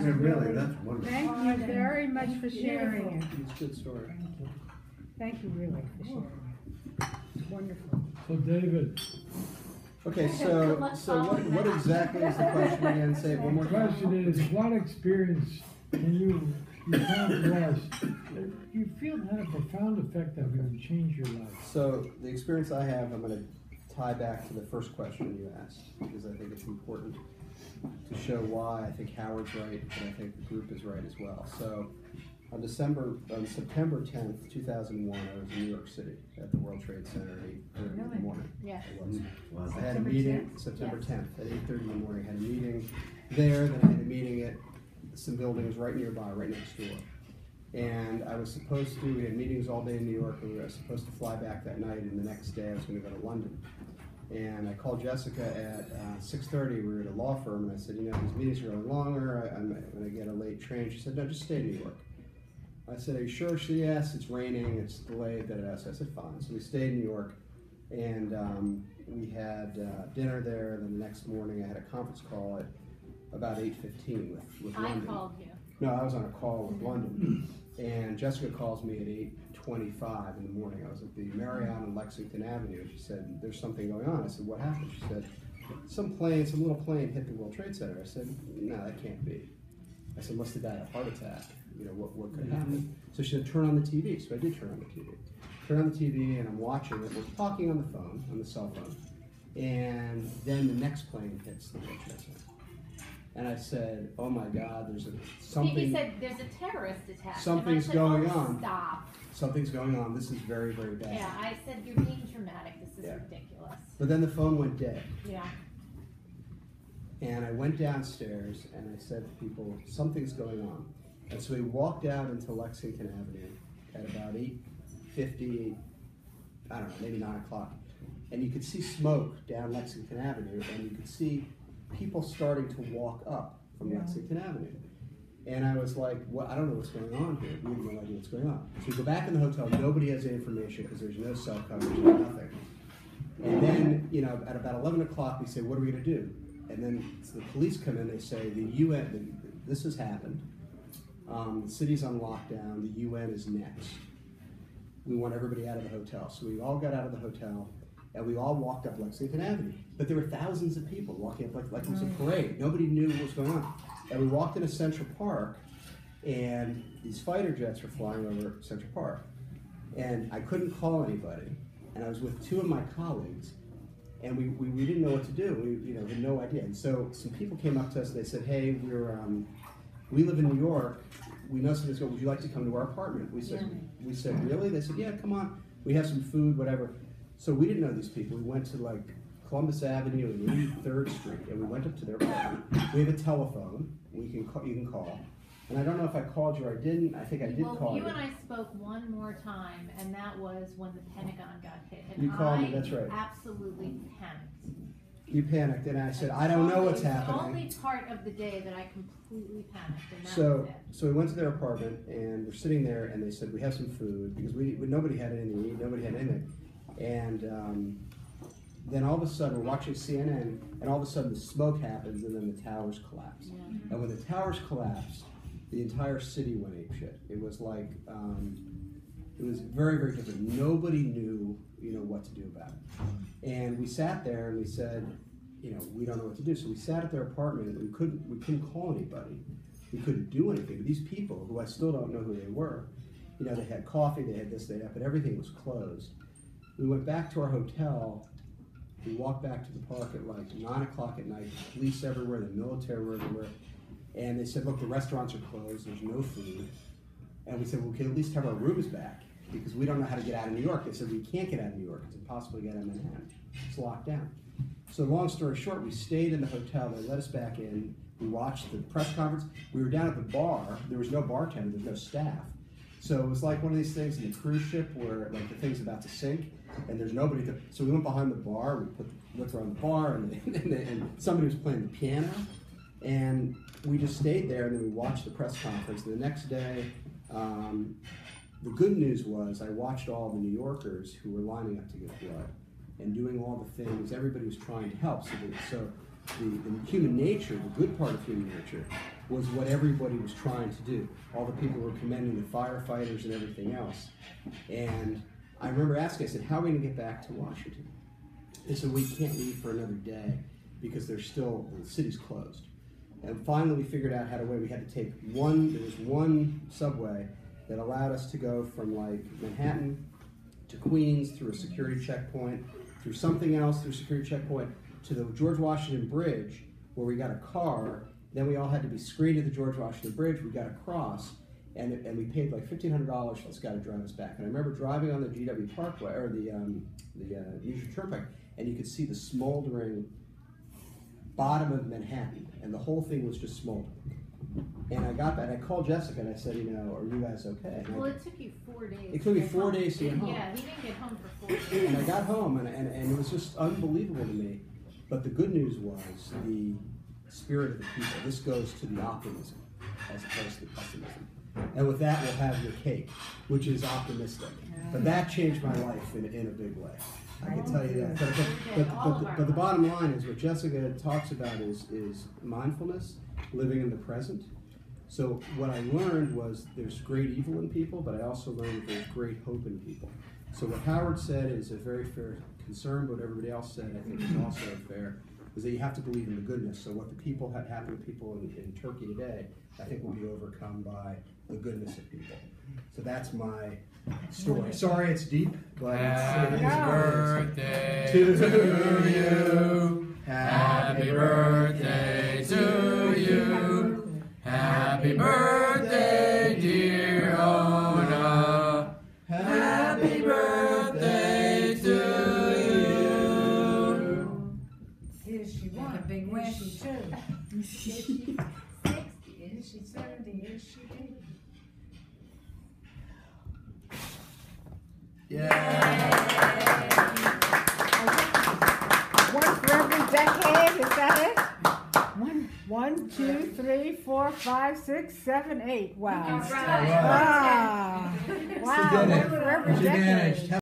Yeah, really, that's wonderful. Thank you very much for sharing it. It's a good story. Thank you really for sharing it. Wonderful. So David, Okay, so what exactly is the question again? Say it one more the time. question is, what experience can you found blessed, you feel had a profound effect that would change your life? So the experience I have, I'm going to tie back to the first question you asked, because I think it's important to show why I think Howard's right, and I think the group is right as well. So on September 10th, 2001, I was in New York City at the World Trade Center at 8:30 in the morning. Yeah. Wow. I had a meeting September 10th at 8:30 in the morning. I had a meeting there, then I had a meeting at some buildings right nearby, right next door. And I was supposed to, we had meetings all day in New York, and we were supposed to fly back that night, and the next day I was going to go to London. And I called Jessica at 6:30, we were at a law firm, and I said, you know, these meetings are going longer, I'm going to get a late train. She said, no, just stay in New York. I said, are you sure? She said, yes, it's raining, it's delayed, da-da-da. So I said, fine. So we stayed in New York, and we had dinner there, and then the next morning I had a conference call at about 8:15 with London. I called you. No, I was on a call with London, and Jessica calls me at 8:25 in the morning. I was at the Marriott on Lexington Avenue, and she said, there's something going on. I said, what happened? She said, some little plane hit the World Trade Center. I said, no, that can't be. I said, must have died of a heart attack. You know, what could happen? So she said, turn on the TV. So I did turn on the TV. Turn on the TV, and I'm watching it. We're talking on the phone, on the cell phone, and then the next plane hits the World Trade Center. And I said, oh my God, there's something. He said, there's a terrorist attack. Something's and I said, going oh, on. Stop. Something's going on. This is very, very bad. Yeah, I said, you're being dramatic. This is Yeah. ridiculous. But then the phone went dead. Yeah. And I went downstairs and I said to people, something's going on. And so we walked out into Lexington Avenue at about 8:50, I don't know, maybe 9 o'clock. And you could see smoke down Lexington Avenue, and you could see people starting to walk up from Lexington Avenue. And I was like, well, I don't know what's going on here. We have no idea what's going on. So we go back in the hotel, nobody has any information because there's no cell coverage, nothing. And then, you know, at about 11 o'clock, we say, what are we going to do? And then so the police come in, they say, the UN, this has happened. The city's on lockdown, the UN is next. We want everybody out of the hotel. So we all got out of the hotel, and we all walked up Lexington Avenue. But there were thousands of people walking up like it was a parade. Nobody knew what was going on. And we walked into Central Park, and these fighter jets were flying over Central Park. And I couldn't call anybody, and I was with two of my colleagues, and we didn't know what to do. We had no idea. And so some people came up to us, and they said, hey, we live in New York. We know something's going on. Would you like to come to our apartment? We said, really? They said, yeah, come on. We have some food, whatever. So we didn't know these people. We went to like Columbus Avenue and 83rd Street, and we went up to their apartment. We have a telephone. You can call. And I don't know if I called you or I didn't. I think I did call you. Well, you and I spoke one more time, and that was when the Pentagon got hit. And You called me, that's right. Absolutely panicked. You panicked, and I said, I don't know what's happening. It's the only part of the day that I completely panicked, and that was So it. we went to their apartment, and we're sitting there, and they said, we have some food, because nobody had anything to eat, nobody had anything. And then all of a sudden, we're watching CNN, and all of a sudden the smoke happens, and then the towers collapse. Yeah. And when the towers collapsed, the entire city went apeshit. It was like, it was very, very different. Nobody knew, what to do about it. And we sat there and we said, we don't know what to do. So we sat at their apartment and we couldn't call anybody. We couldn't do anything. But these people, who I still don't know who they were, they had coffee, they had this, they had that, but everything was closed. We went back to our hotel. We walked back to the park at like 9 o'clock at night. The police everywhere, the military were everywhere. And they said, look, the restaurants are closed, there's no food. And we said, well, we can at least have our rooms back because we don't know how to get out of New York. They said, we can't get out of New York. It's impossible to get out of Manhattan. It's locked down. So long story short, we stayed in the hotel. They let us back in. We watched the press conference. We were down at the bar. There was no bartender. There was no staff. So it was like one of these things in the cruise ship where like the thing's about to sink and there's nobody to. So we went behind the bar. We put the liquor on the bar and somebody was playing the piano. And we just stayed there, and then we watched the press conference. And the next day, the good news was I watched all the New Yorkers who were lining up to get blood and doing all the things. Everybody was trying to help. So the human nature, the good part of human nature, was what everybody was trying to do. All the people were commending the firefighters and everything else. And I remember asking, I said, how are we going to get back to Washington? They said, we can't leave for another day because the city's closed. And finally we figured out we had to take there was one subway that allowed us to go from like Manhattan to Queens through a security checkpoint, through something else, through a security checkpoint, to the George Washington Bridge, where we got a car. Then we all had to be screened at the George Washington Bridge. We got across, and we paid like $1,500 for this guy to drive us back. And I remember driving on the GW Parkway, or the New Jersey Turnpike, and you could see the smoldering bottom of Manhattan, and the whole thing was just smoldering. And I got back, and I called Jessica, and I said, are you guys okay? Well, it took you 4 days. It took me 4 days to get home. Yeah, he didn't get home for 4 days. And I got home, and it was just unbelievable to me. But the good news was the spirit of the people. This goes to the optimism as opposed to pessimism. And with that, we'll have your cake, which is optimistic. But that changed my life in a big way. I can tell you that. But the bottom line is what Jessica talks about is mindfulness, living in the present. So what I learned was there's great evil in people, but I also learned there's great hope in people. So what Howard said is a very fair concern, but what everybody else said I think is also fair, is that you have to believe in the goodness. So what the people had happened to people in Turkey today, I think will be overcome by the goodness of people. So that's my story. Sorry it's deep, but Happy birthday to you. Happy birthday to you. Happy birthday, dear Ona. Happy birthday to you. Is she one? A big wish. Is she two? Is she 60? Is she 70? Is she 80? One for every decade, is that it? One, 2, 3, 4, 5, 6, 7, 8. Wow. All right. Wow. Wow, one for every decade.